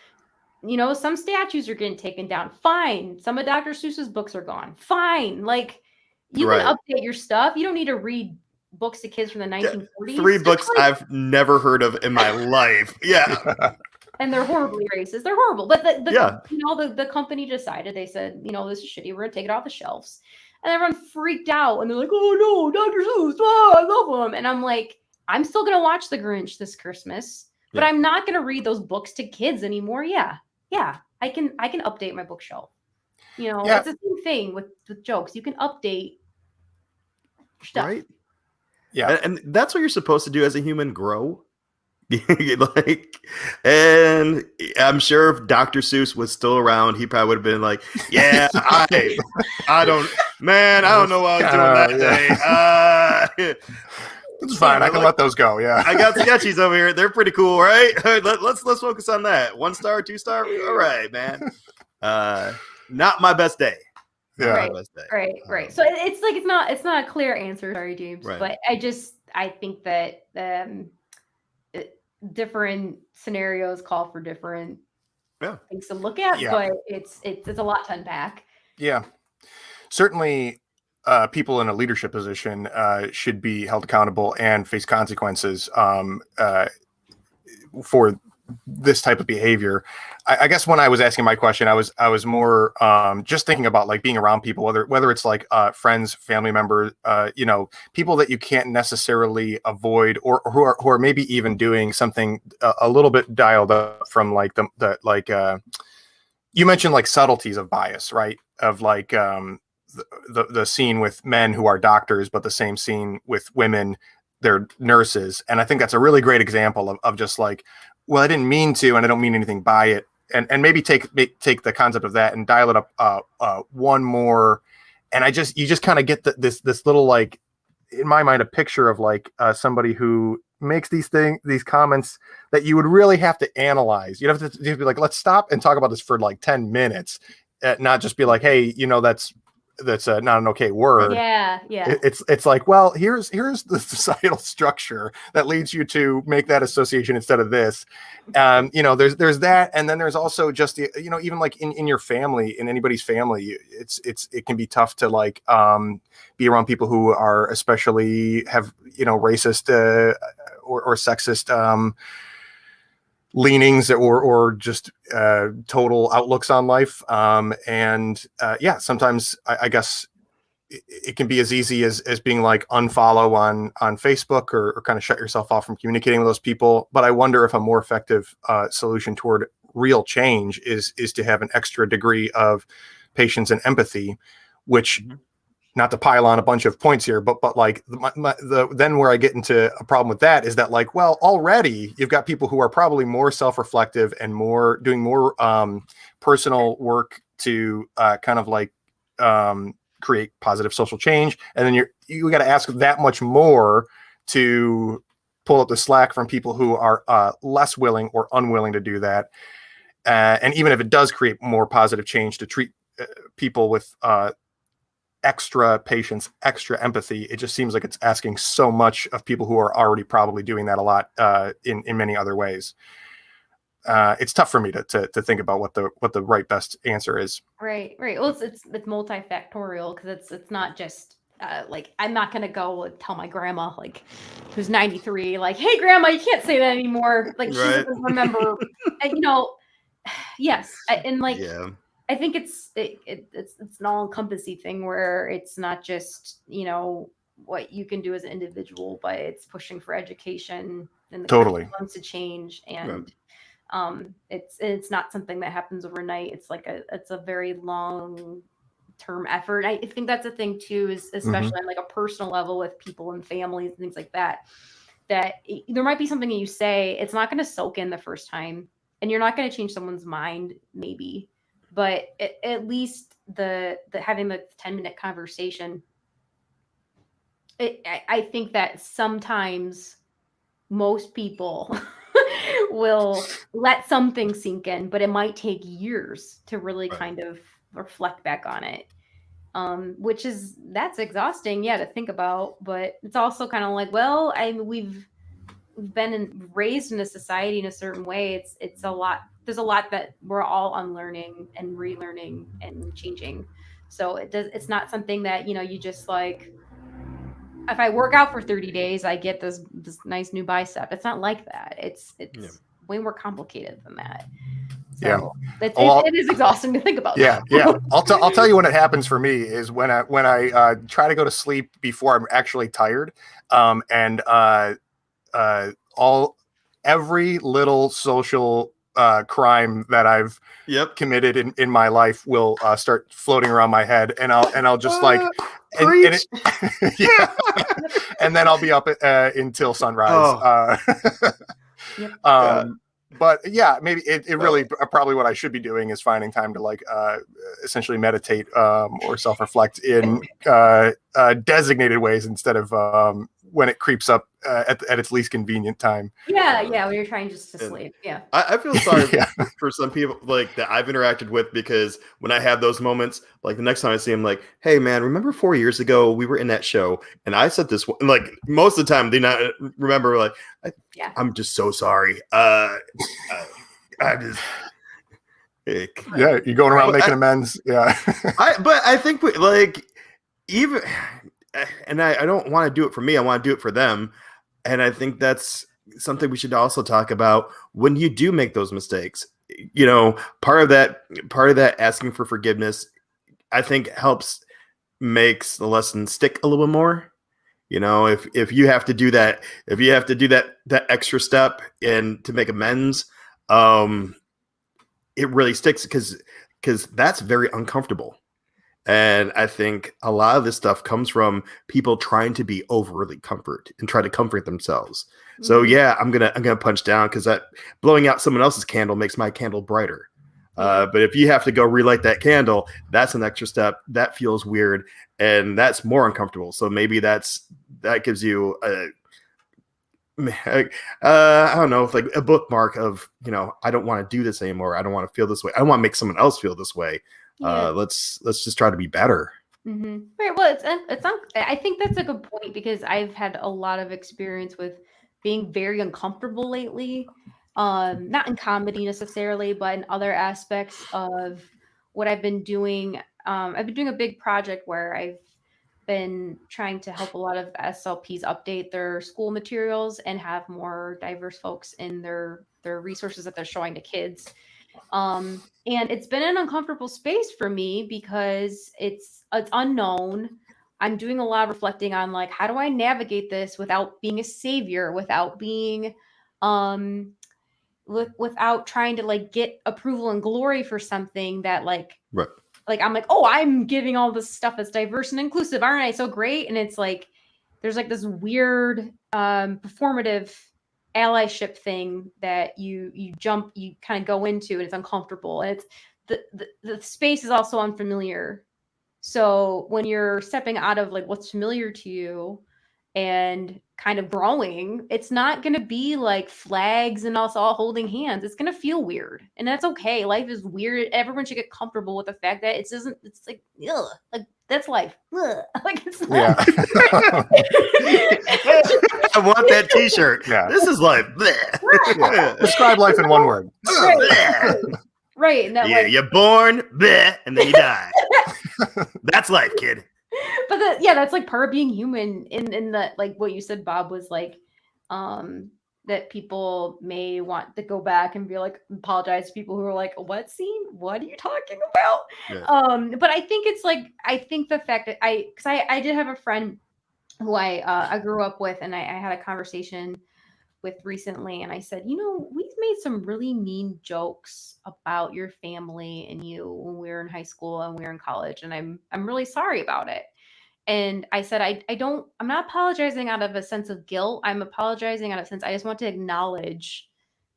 some statues are getting taken down. Fine. Some of Dr. Seuss's books are gone. Fine. Like you can update your stuff. You don't need to read books to kids from the 1940s. 3 books I've never heard of in my life. Yeah. And they're horribly racist. They're horrible. But the company decided, they said, this is shitty. We're going to take it off the shelves. And everyone freaked out. And they're like, oh, no, Dr. Seuss. Oh, I love him. And I'm like, I'm still going to watch The Grinch this Christmas. But I'm not going to read those books to kids anymore. Yeah. I can update my bookshelf. It's the same thing with jokes. You can update stuff. Right? Yeah. And that's what you're supposed to do as a human, grow. And I'm sure if Dr. Seuss was still around, he probably would have been like, yeah, I don't know what I was doing that day. It's fine. I can let those go. Yeah. I got sketchies over here. They're pretty cool, right? Let's focus on that. 1 star, 2 star. All right, man. Not my best day. Yeah. Right. Right. So it's like it's not a clear answer. Sorry, James. Right. But I think that different scenarios call for different things to look at. Yeah. But it's a lot to unpack. Yeah. Certainly, people in a leadership position should be held accountable and face consequences for this type of behavior. I guess when I was asking my question, I was more just thinking about like being around people, whether it's like friends, family members, people that you can't necessarily avoid, or who are maybe even doing something a little bit dialed up from like you mentioned like subtleties of bias, right? Of like the scene with men who are doctors, but the same scene with women, they're nurses. And I think that's a really great example of just like, well, I didn't mean to, and I don't mean anything by it. And maybe take the concept of that and dial it up one more. And you just kind of get this little, like, in my mind, a picture of like somebody who makes these comments that you would really have to analyze. You'd have to be like, let's stop and talk about this for like 10 minutes, not just be like, hey, that's not an okay word. Yeah. It's like, well, here's the societal structure that leads you to make that association instead of this. There's that, and then there's also just even like in your family, in anybody's family, it can be tough to like be around people who are especially have racist or sexist leanings or just total outlooks on life. Sometimes I guess it can be as easy as being like unfollow on Facebook or kind of shut yourself off from communicating with those people. But I wonder if a more effective solution toward real change is to have an extra degree of patience and empathy, which not to pile on a bunch of points here, but like then where I get into a problem with that is that like, well, already you've got people who are probably more self-reflective and doing more personal work to kind of like create positive social change. And then you got to ask that much more to pull up the slack from people who are less willing or unwilling to do that. And even if it does create more positive change to treat people with extra patience, extra empathy, it just seems like it's asking so much of people who are already probably doing that a lot in many other ways. It's tough for me to think about what the right best answer is. Right. Well, it's multifactorial because it's not just like I'm not gonna go and tell my grandma like who's 93 like, hey grandma, you can't say that anymore. Like she doesn't remember. Yes, and like. Yeah. I think it's an all-encompassing thing where it's not just what you can do as an individual, but it's pushing for education and the totally wants to change, and it's not something that happens overnight. It's like it's a very long-term effort. I think that's a thing too, is especially on like a personal level with people and families and things like that. That there might be something that you say, it's not going to soak in the first time, and you're not going to change someone's mind, maybe. But at least the having the 10-minute conversation, I think that sometimes most people will let something sink in, but it might take years to really kind of reflect back on it, that's exhausting, to think about. But it's also kind of like, well, we've been raised in a society in a certain way. It's a lot. There's a lot that we're all unlearning and relearning and changing. So it's not something that, you just like, if I work out for 30 days, I get this nice new bicep. It's not like that. It's way more complicated than that. So it is exhausting to think about. Yeah. I'll tell you when it happens for me is when I try to go to sleep before I'm actually tired. Every little social crime that I've committed in my life will start floating around my head, and I'll just like, and then I'll be up until sunrise. But maybe it really probably what I should be doing is finding time to like essentially meditate or self-reflect in designated ways instead of when it creeps up at its least convenient time. Yeah, when you're trying just to sleep. Yeah. I feel sorry Yeah. for some people like that I've interacted with, because when I have those moments, like the next time I see them, like, hey man, remember 4 years ago we were in that show and I said this one, like most of the time they not remember, like, I'm just so sorry. I just Yeah, you're going around making amends. Yeah. but I think like, even, and I don't want to do it for me, I want to do it for them. And I think that's something we should also talk about when you do make those mistakes. You know, part of that asking for forgiveness, I think, makes the lesson stick a little bit more. You know, if you have to do that, that extra step and to make amends, it really sticks, because that's very uncomfortable. And I think a lot of this stuff comes from people trying to be overly comfort and try to comfort themselves. So yeah, I'm gonna punch down, because that blowing out someone else's candle makes my candle brighter. But if you have to go relight that candle, that's an extra step. That feels weird, and that's more uncomfortable. So maybe that gives you I don't know, like a bookmark of, you know, I don't want to do this anymore. I don't want to feel this way. I don't want to make someone else feel this way. Let's just try to be better. Right. Well, I think that's a good point, because I've had a lot of experience with being very uncomfortable lately. Not in comedy necessarily, but in other aspects of what I've been doing. I've been doing a big project where I've been trying to help a lot of SLPs update their school materials and have more diverse folks in their resources that they're showing to kids. And it's been an uncomfortable space for me, because it's unknown. I'm doing a lot of reflecting on, like, how do I navigate this without being a savior, without being without trying to like get approval and glory for something that like I'm like, oh, I'm giving all this stuff that's diverse and inclusive, aren't I so great? And it's like there's like this weird performative allyship thing that you kind of go into, and it's uncomfortable, and it's the space is also unfamiliar. So when you're stepping out of like what's familiar to you and kind of growing, it's not going to be like flags and us all holding hands. It's going to feel weird, and that's okay. Life is weird. Everyone should get comfortable with the fact that it's like, ugh, like that's life. Ugh. Like it's not. Yeah. I want that t-shirt. Yeah. This is life. Yeah. Describe life in one word. Right. And that, you're born, and then you die. That's life, kid. But that's like part of being human. In the like what you said, Bob, was like that people may want to go back and be like apologize to people who are like, what scene? What are you talking about? Yeah. But I think it's like the fact that I did have a friend who I grew up with, and I had a conversation with recently, and I said, you know, we've made some really mean jokes about your family and you when we were in high school and we were in college, and I'm really sorry about it. And I said, I'm not apologizing out of a sense of guilt. I'm apologizing out of a sense, I just want to acknowledge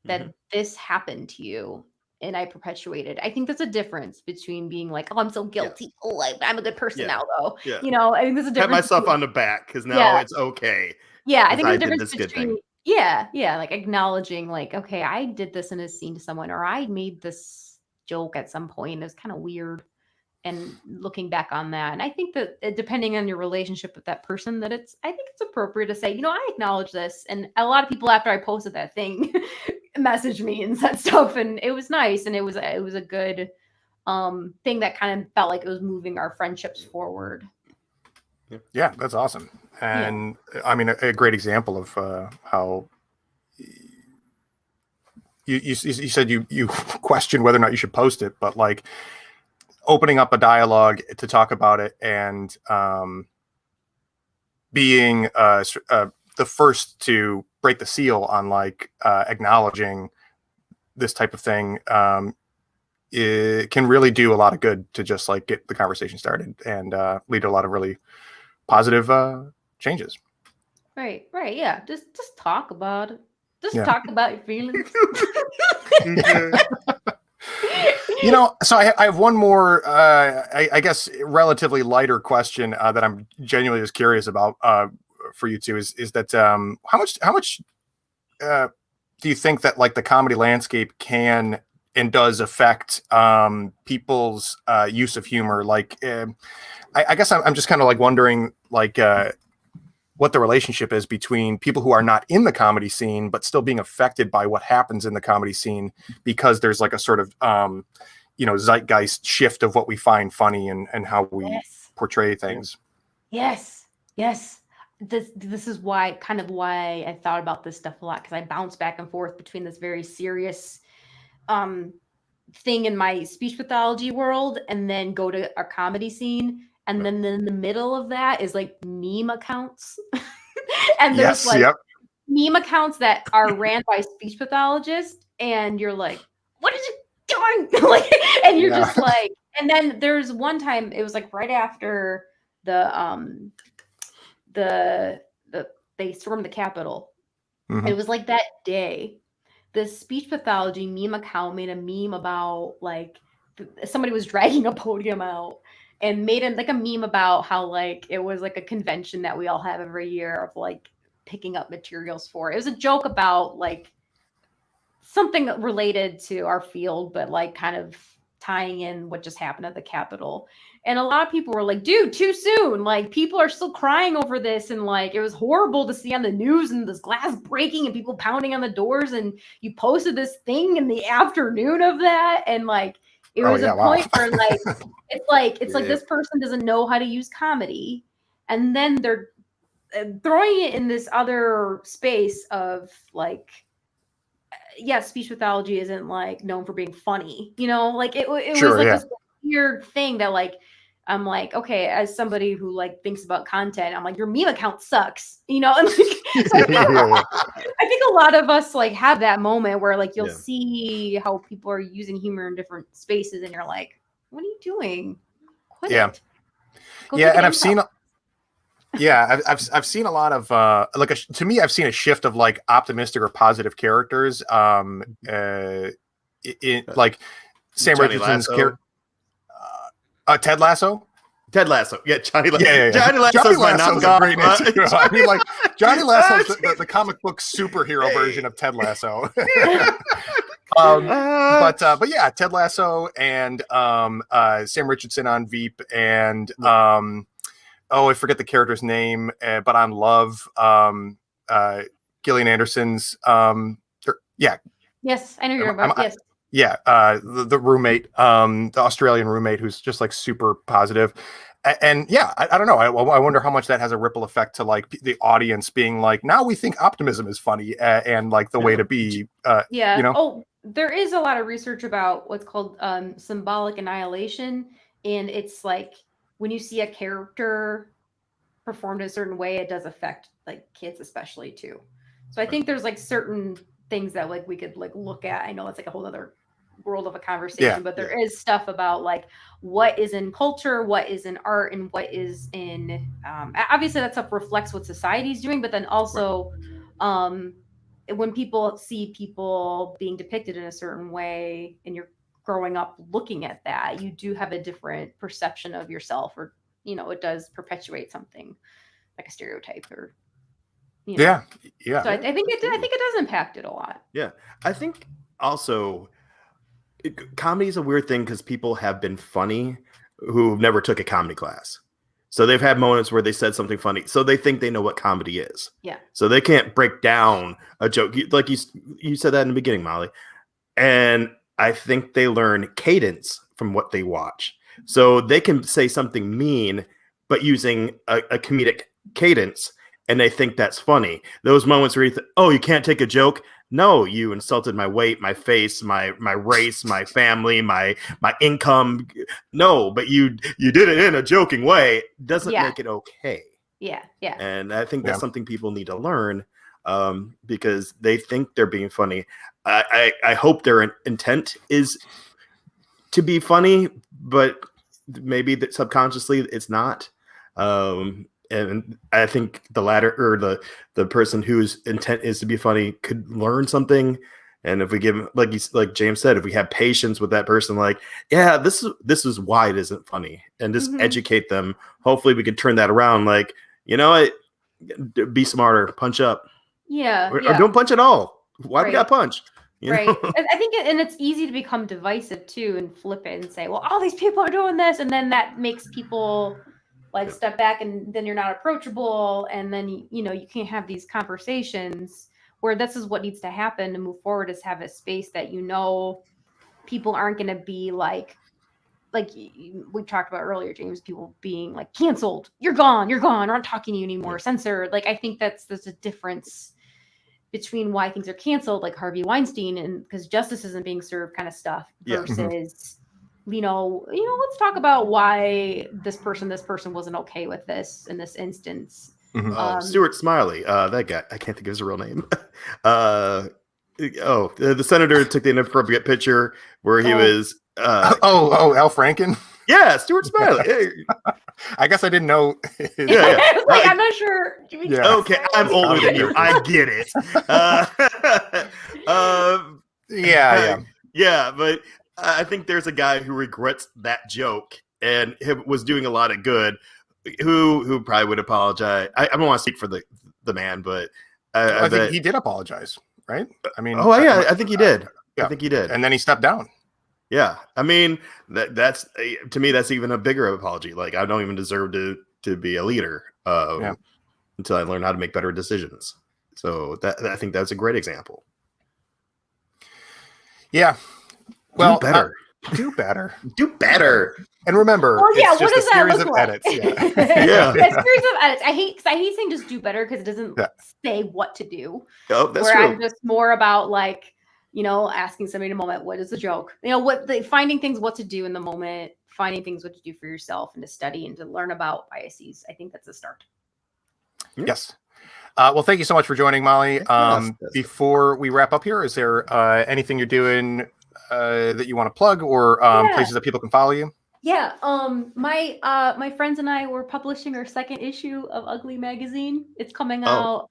that this happened to you and I perpetuated. I think there's a difference between being like, oh, I'm so guilty. Yeah. Oh, I'm a good person now, though. Yeah. You know, I think there's a difference. Pat myself on the back, because now it's okay. Yeah, I think there's a difference between like acknowledging like, okay, I did this in a scene to someone, or I made this joke at some point. It was kind of weird. And looking back on that, and I think that depending on your relationship with that person, I think it's appropriate to say, you know, I acknowledge this. And a lot of people after I posted that thing messaged me and said stuff, and it was nice, and it was a good thing that kind of felt like it was moving our friendships forward. Yeah, that's awesome. And I mean, a great example of how you said you question whether or not you should post it, but like opening up a dialogue to talk about it, and being the first to break the seal on like acknowledging this type of thing, it can really do a lot of good to just like get the conversation started and lead to a lot of really positive changes. Right. Yeah. Just talk about it. Talk about your feelings. You know, so I have one more, I guess, relatively lighter question that I'm genuinely just curious about for you two is that how much do you think that like the comedy landscape can and does affect people's use of humor? Like, I guess I'm just kind of like wondering like what the relationship is between people who are not in the comedy scene but still being affected by what happens in the comedy scene, because there's like a sort of zeitgeist shift of what we find funny and how we portray things. Yes. This is why I thought about this stuff a lot, because I bounce back and forth between this very serious thing in my speech pathology world and then go to our comedy scene. And then in the middle of that is like meme accounts. And there's meme accounts that are ran by speech pathologists. And you're like, what is it doing? Like, and you're just like, and then there's one time, it was like right after they stormed the Capitol. Mm-hmm. It was like that day, the speech pathology meme account made a meme about like somebody was dragging a podium out and made it like a meme about how like it was like a convention that we all have every year of like picking up materials for. It was a joke about like something related to our field, but like kind of tying in what just happened at the Capitol. And a lot of people were like, dude, too soon. Like, people are still crying over this. And like, it was horrible to see on the news and this glass breaking and people pounding on the doors. And you posted this thing in the afternoon of that. And like, it was a point where like, it's like this person doesn't know how to use comedy. And then they're throwing it in this other space of like, speech pathology isn't like known for being funny, like it was like this weird thing that like, I'm like, okay, as somebody who like thinks about content, I'm like, your meme account sucks, and like, so I think a lot of us like have that moment where like you'll see how people are using humor in different spaces and you're like, what are you doing? Quit it. And I've seen I've seen a lot of to me, I've seen a shift of like optimistic or positive characters in like Sam Richardson's character. Ted Lasso. Johnny Lasso. Johnny Lasso. Johnny Lasso's a great name too. I mean, like Johnny Lasso's the comic book superhero version of Ted Lasso. But yeah, Ted Lasso and Sam Richardson on Veep and I forget the character's name, but on Love, Gillian Anderson's Yes, I know you're about. Yes. Yeah, the roommate, the Australian roommate, who's just like super positive, and I don't know. I wonder how much that has a ripple effect to like the audience being like, now we think optimism is funny and like the way to be. Oh, there is a lot of research about what's called symbolic annihilation, and it's like when you see a character performed a certain way, it does affect like kids especially too. So I think there's like certain things that like we could like look at. I know it's like a whole other world of a conversation, but there is stuff about like what is in culture, what is in art, and what is in obviously that stuff reflects what society's doing, but then also when people see people being depicted in a certain way and you're growing up looking at that, you do have a different perception of yourself, or it does perpetuate something like a stereotype or So I think it does impact it a lot. Yeah, I think also comedy is a weird thing because people have been funny who never took a comedy class, so they've had moments where they said something funny, so they think they know what comedy is. Yeah. So they can't break down a joke like you said that in the beginning, Molly, and I think they learn cadence from what they watch, so they can say something mean but using a comedic cadence. And they think that's funny. Those moments where you can't take a joke. No, you insulted my weight, my face, my race, my family, my income. No, but you did it in a joking way. Doesn't make it okay. Yeah. And I think that's something people need to learn because they think they're being funny. I hope their intent is to be funny, but maybe that subconsciously it's not. And I think the latter, or the person whose intent is to be funny, could learn something. And if we give, like James said, if we have patience with that person, like, this is why it isn't funny, and just educate them. Hopefully, we can turn that around. Like, Be smarter. Punch up. Yeah, Or yeah. don't punch at all. Why we Right. got punch? You Right. know? I think and it's easy to become divisive too and flip it and say, well, all these people are doing this, and then that makes people like step back, and then you're not approachable, and then you can't have these conversations where this is what needs to happen to move forward, is have a space that people aren't going to be like we talked about earlier, James, people being like canceled, you're gone, we're not talking to you anymore, censored. Like, I think there's a difference between why things are canceled, like Harvey Weinstein, and because justice isn't being served kind of stuff, versus let's talk about why this person wasn't okay with this in this instance. Stuart Smiley, that guy, I can't think of his real name. The senator took the inappropriate picture where he was Al Franken. Yeah, Stuart Smiley. I guess I didn't know. Like, I'm not sure. Yeah. Okay, I'm older than you. I get it. Yeah, but I think there's a guy who regrets that joke and was doing a lot of good, who probably would apologize. I don't want to speak for the man, but I think he did apologize, right? I mean, I think he did. Yeah. I think he did, and then he stepped down. Yeah, I mean that's to me that's even a bigger apology. Like, I don't even deserve to be a leader until I learn how to make better decisions. So I think that's a great example. Yeah. Well, do better. And remember, it's just a series of edits. Yeah. A series of edits. I hate saying just do better because it doesn't say what to do. Oh, that's true. true. I'm just more about like, asking somebody in a moment, what is the joke? Finding things, what to do in the moment, finding things, what to do for yourself, and to study and to learn about biases. I think that's a start. Yes. Well, thank you so much for joining, Molly. Before we wrap up here, is there anything you're doing that you want to plug, or places that people can follow you? Yeah. My friends and I were publishing our second issue of Ugly magazine. It's coming out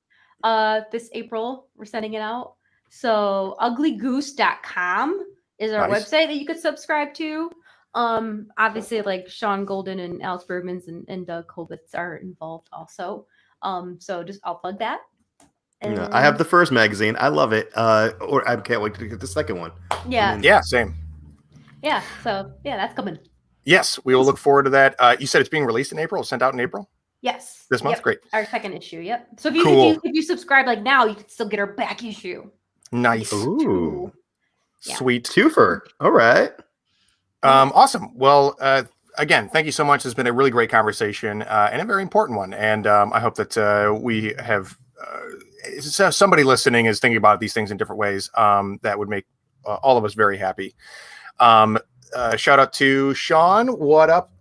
this April. We're sending it out. So uglygoose.com is our website that you could subscribe to. Obviously, like Sean Golden and Alex Bergmans and Doug Kovitz are involved also. So I'll plug that. And I have the first magazine. I love it. Or I can't wait to get the second one. Yeah. Same. Yeah. So that's coming. Yes, we will look forward to that. You said it's being released in April, sent out in April? Yes. This month? Great. Our second issue, yep. So if you subscribe like now, you can still get our back issue. Nice. Ooh. Sweet. Twofer. All right. Awesome. Well, again, thank you so much. It's been a really great conversation and a very important one. And I hope that we have somebody listening is thinking about these things in different ways that would make all of us very happy. Shout out to Sean. What up?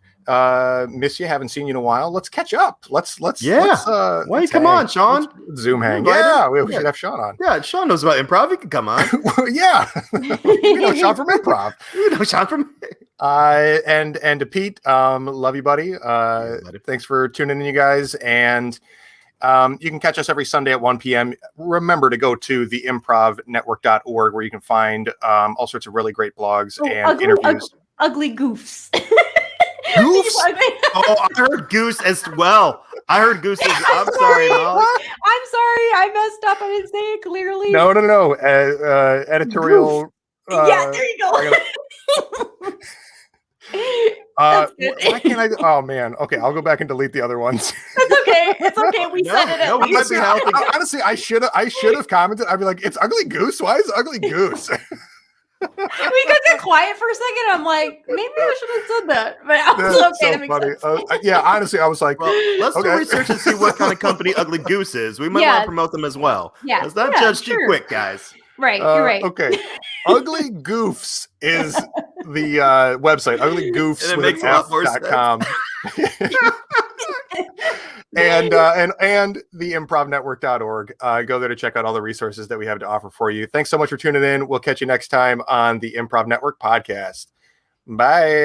Miss you. Haven't seen you in a while. Let's catch up. Let's Why you come on, Sean? Let's Zoom hang. We should have Sean on. Yeah, Sean knows about improv. He can come on. Yeah. We know Sean from improv. And to Pete, love you, buddy. Thanks for tuning in, you guys. And you can catch us every Sunday at 1 p.m. Remember to go to theimprovnetwork.org where you can find all sorts of really great blogs and interviews. Ugly goofs. Goofs? I heard goose as well. I'm sorry, Molly. I'm sorry. I messed up. I didn't say it clearly. No. Editorial. Yeah, there you go. Why can't I? Oh man. Okay, I'll go back and delete the other ones. It's okay. We said it. No, we might be helping. Honestly, I should have commented. I'd be like, "It's Ugly Goose. Why is it Ugly Goose?" We got get quiet for a second. I'm like, maybe I should have said that, but I was okay. So funny. Yeah, honestly, I was like, well, let's do research and see what kind of company Ugly Goose is. We might want to promote them as well. Yeah, let's not judge too quick, guys. Right, you're right. Okay, Ugly Goofs is the website. Ugly Goofs and it makes a lot more sense. and theimprovnetwork.org. Go there to check out all the resources that we have to offer for you. Thanks so much for tuning in. We'll catch you next time on the Improv Network podcast. Bye.